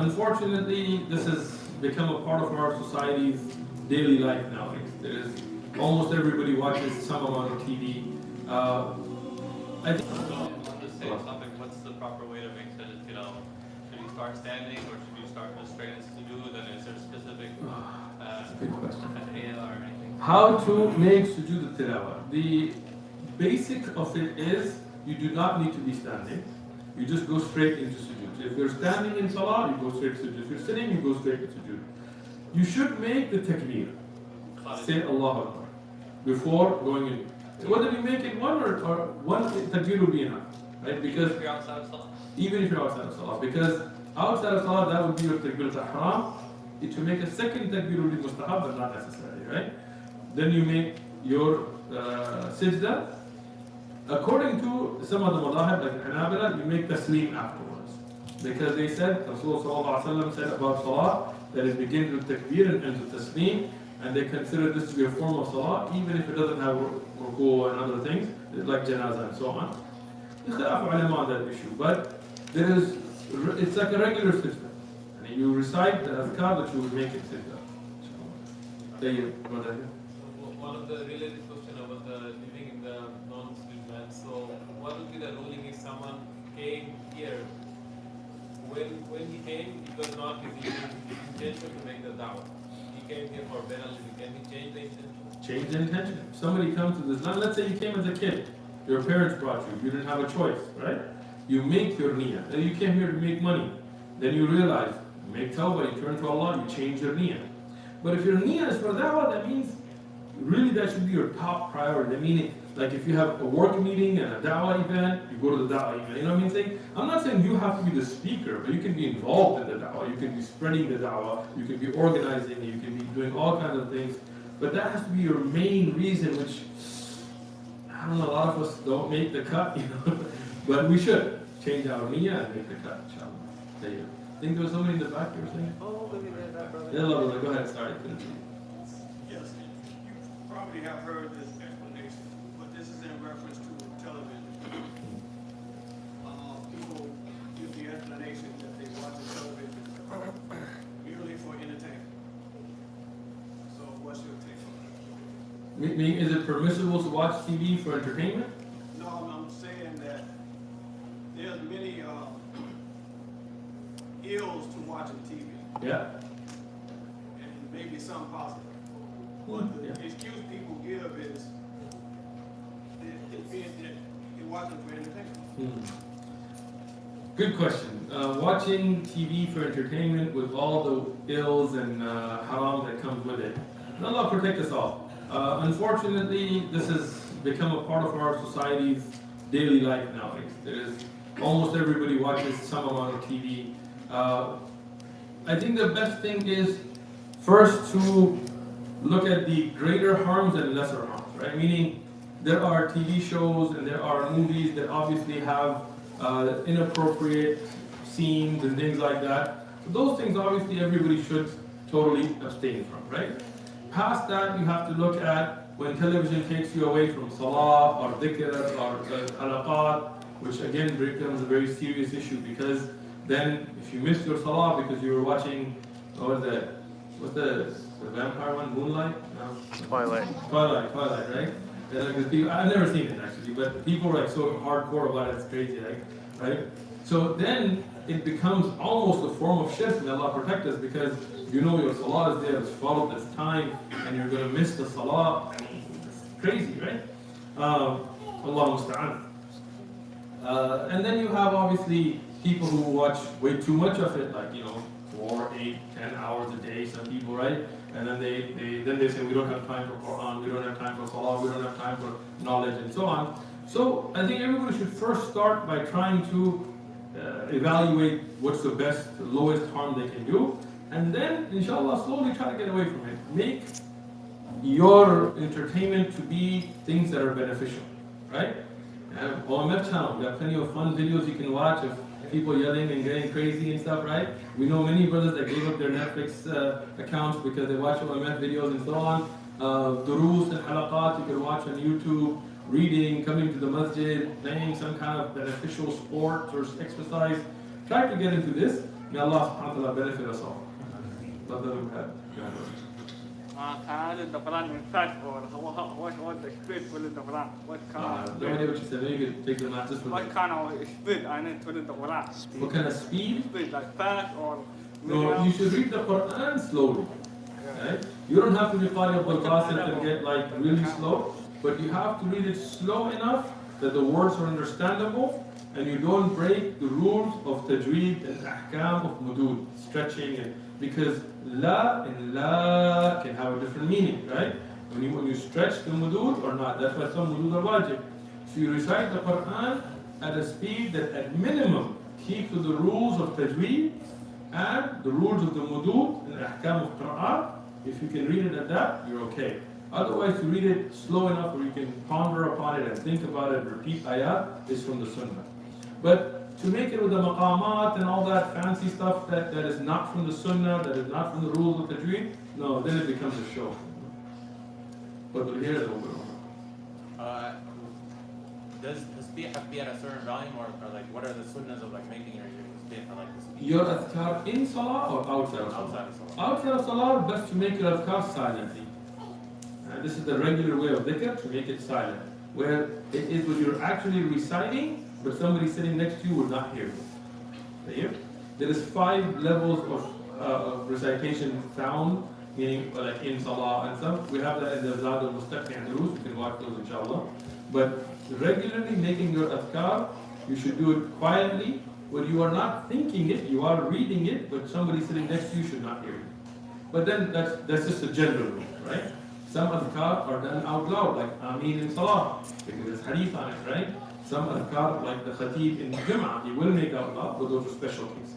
Unfortunately, this has become a part of our society's daily life nowadays. There is almost everybody watches some amount of TV. I think. On the same topic, what's the proper way to make sujud tilawah? Should you start standing or should you start just straight into sujud? And is there a specific Good question. or anything? How to make sujud tilawah? The basic of it is you do not need to be standing. You just go straight into sujud. So if you're standing in salah, you go straight to sujud. If you're sitting, you go straight to sujud. You should make the takbir. Say Allahu Akbar before going in. So whether you make it one or one takbir will be enough, right? Because If you're outside of salah? even if you're outside of salah, because outside of salah that would be your takbir al-ihram. To make a second takbir will be mustahab, but not necessary, right? Then you make your sajda. According to some of the madhahib, like Hanabila, you make taslim afterwards. Because they said, Rasulullah said about salah, that it begins with takbir and ends with taslim, and they consider this to be a form of salah, even if it doesn't have ruku and other things, like janazah and so on. Ikhtilaf ulama on that issue, but it's like a regular sajda. And you recite the azkar that you would make it sajda. One of the related question about the living in the non-Muslim land. So, what would be the ruling if someone came here? When he came, it was not his intention to make the da'wah. He came here for better living. Can he change the intention? Change the intention. If somebody comes to this land, let's say you came as a kid, your parents brought you, you didn't have a choice, right? You make your niyyah. Then you came here to make money. Then you realize, you make tawbah, you turn to Allah, you change your niyyah. But if your niyyah is for da'wah, that means really that should be your top priority. I mean, like if you have a work meeting and a da'wah event, you go to the da'wah event. You know what I mean saying? I'm not saying you have to be the speaker, but you can be involved in the da'wah. You can be spreading the da'wah. You can be organizing. You can be doing all kinds of things. But that has to be your main reason, which, I don't know, a lot of us don't make the cut, you know. But we should change our niyyah and make the cut, inshallah. There you go. I think there was somebody in the back you were saying? Oh, maybe that brother. Yeah, brother, go ahead. Sorry. Yes, you probably have heard this explanation, but this is in reference to television. People give the explanation that they watch television merely for entertainment. So what's your take on that? Meaning, is it permissible to watch TV for entertainment? No, I'm saying that there's many ills to watching TV, Yeah. and maybe some positive. But the excuse people give is they're watching for entertainment. Good question. Watching TV for entertainment with all the ills and haram that comes with it. And Allah protect us all. Unfortunately, this has become a part of our society's daily life nowadays. There is almost everybody watches some amount of TV. I think the best thing is first to look at the greater harms and lesser harms, right? Meaning there are TV shows and there are movies that obviously have inappropriate scenes and things like that. So those things obviously everybody should totally abstain from, right? Past that, you have to look at when television takes you away from salah or dhikr or halaqat, which again becomes a very serious issue, because then if you miss your salah because you were watching, what's the vampire one, Moonlight? No. Twilight, right? I've never seen it actually, but people are like so hardcore about it, it's crazy, right? So then it becomes almost a form of shirk, may Allah protect us, because you know your salah is there, it's followed this time, and you're going to miss the salah. It's crazy, right? Allah musta'an. And then you have obviously people who watch way too much of it, like 4, 8, 10 hours a day, some people, right? And then they say we don't have time for Quran, we don't have time for salah, we don't have time for knowledge, and so on. So I think everybody should first start by trying to evaluate what's the best, the lowest harm they can do, and then inshallah slowly try to get away from it. Make your entertainment to be things that are beneficial, right? OMF channel, we have plenty of fun videos you can watch of people yelling and getting crazy and stuff, right? We know many brothers that gave up their Netflix accounts because they watch OMF videos and so on. Duroos and halaqat you can watch on YouTube, reading, coming to the masjid, playing some kind of beneficial sport or exercise. Try to get into this. May Allah subhanahu wa ta'ala benefit us all. Brother who had. Can I read the Quran in fact, or what the speed will read the Quran? What No idea what you said. Maybe you could take the math just for what kind of speed I need to read the Quran? What kind of speed? Speed, like fast or No, you should read the Quran slowly. Right? You don't have to be Qari Abdul Qasim and get like really slow, but you have to read it slow enough that the words are understandable and you don't break the rules of tajweed and ahkam of mudud, stretching it. Because la and la can have a different meaning, right? When you stretch the mudud or not, that's why some mudud are wajib. So you recite the Quran at a speed that at minimum keeps to the rules of tajweed and the rules of the mudud and ahkam of qira'at. If you can read it at that, you're okay. Otherwise, to read it slow enough where you can ponder upon it and think about it, repeat ayat, is from the sunnah. But to make it with the maqamat and all that fancy stuff that is not from the sunnah, that is not from the rules of tajweed, no, then it becomes a show. But here is what Does tasbih have to be at a certain volume, or like what are the sunnahs of like making your tasbih for like the speed? your adhkar in salah or outside of salah? Outside of salah. Outside of salah, best to make your adhkar silently. This is the regular way of dhikr, to make it silent. Where it is when you're actually reciting, but somebody sitting next to you will not hear you. There is 5 levels of recitation found, meaning like in salah and stuff. We have that in the Zad al-Mustaqni and Durus, you can watch those inshallah. But regularly making your adhkar, you should do it quietly, where you are not thinking it, you are reading it, but somebody sitting next to you should not hear you. But then that's just a general rule, right? Some adhkar are done out loud, like Ameen in Salah, because there's hadith on it, right? Some adhkar, like the khatib in Jum'ah, he will make out loud, but those are special cases.